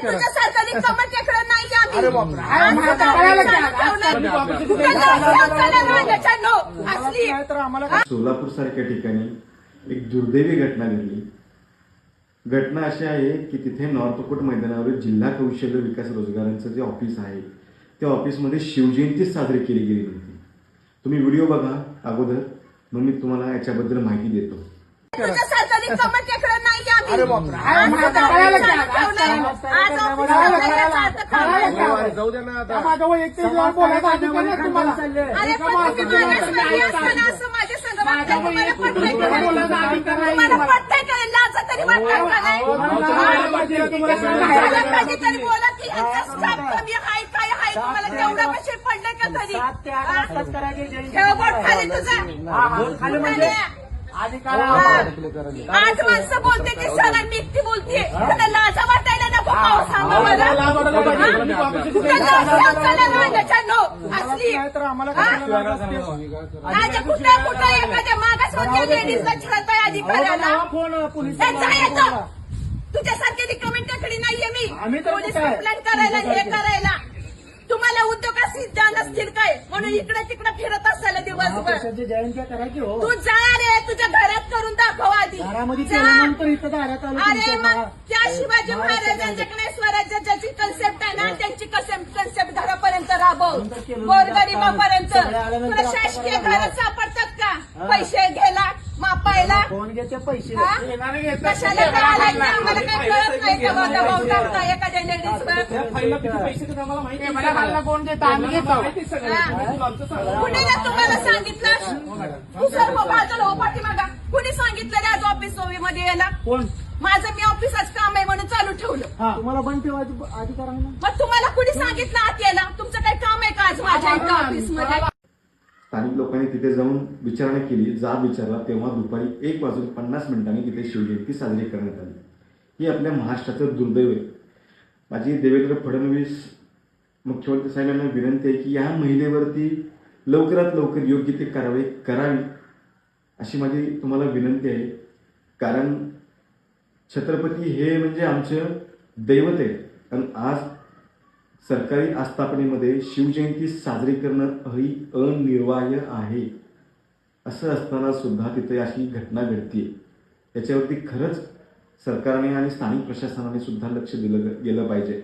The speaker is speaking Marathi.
तुझ्यासारखं रिकामं टेकडं नाही आम्ही. अरे बापरे. सोलापूर सारख्या ठिकाणी एक दुर्दैवी घटना घडली. घटना अशी आहे की तिथे नॉर्थकोट मैदानावर जिल्हा कौशल्य विकास रोजगारांचं जे ऑफिस आहे त्या ऑफिसमध्ये शिवजयंती साजरी केली गेली होती. तुम्ही व्हिडिओ बघा अगोदर, मग मी तुम्हाला याच्याबद्दल माहिती देतो. तुझ्यासारखं रिकामं टेकडं नाही आम्ही. अरे बापरे. जाऊ द्या ना आता. अरे पण तुम्ही मागासवर्गीय असताना असं माझ्या संग वागताय, तुम्हाला पटतंय का नाही? तुम्हाला पटतंय का नाही? लाजा तरी वाटतंय का नाही? कधीतरी बोला की यांचा स्टाफ कमी आहे, काय आहे, तुम्हाला तेवढं पैसे पडले का तरी? ठेव बोट खाली तुझा. आज माणसं बोलते की सगळ्यात मी एकटी बोलते, तुला लाजा वाटायला नको का? सांगा मला. कुठं असली राजा कुठं कुठं एखाद्या मागासवर्गीय लेडीजला छळताय अधिकाऱ्याला. तुझ्यासारखी रिकमेंडकडे नाहीये मी. पोलीस कंप्लेंट करायला हे करायला. तुम्हाला उद्योगाशी जाण असतील काय म्हणून इकडे तिकडे फिरत असायला दिवसभर. तू जा रे, तुझ्या घरात करून दाखव आधी. अरे मग त्या शिवाजी महाराजांच्याकडे स्वराज्याची कन्सेप्ट आहे ना, त्यांची कन्सेप्ट घरापर्यंत राबव, गोरगरिबापर्यंत. तुला शासकीय घरात सापडतात का पैसे घ्यायला मापायला? कशाला आम्हाला काही कळत नाही का? दबाव टाकता एखाद्या लेडीजवर. कुणी ना तुम्हाला सांगितलं? सर हो बाजूला हो पाठीमागा. कुणी सांगितलं आज ऑफिस मध्ये यायला? माझं मी ऑफिसच काम आहे म्हणून चालू ठेवलं. तुम्हाला बंद ठेवायचं अधिकार आहे ना? मग तुम्हाला कुणी सांगितलं आत यायला? तुमचं काही काम आहे का आज माझ्या इथं ऑफिसमध्ये? स्थानिक लोकांनी तिथे जाऊन विचारणा केली. जाब विचारला तेव्हा दुपारी 1:50 तिथे शिवजयंती साजरी करण्यात आली. ही आपल्या महाराष्ट्राचं दुर्दैव आहे. माझी देवेंद्र फडणवीस मुख्यमंत्री साहेबांना विनंती आहे की या महिलेवरती लवकरात लवकर योग्य ती कारवाई करावी अशी माझी तुम्हाला विनंती आहे. कारण छत्रपती हे म्हणजे आमचं दैवत आहे. कारण आज सरकारी आस्थापनेमध्ये शिवजयंती साजरी करणं ही अनिवार्य आहे. असं असताना सुद्धा तिथे अशी घटना घडतीये. याच्यावरती खरंच सरकारने आणि स्थानिक प्रशासनाने सुद्धा लक्ष दिलं गेलं पाहिजे.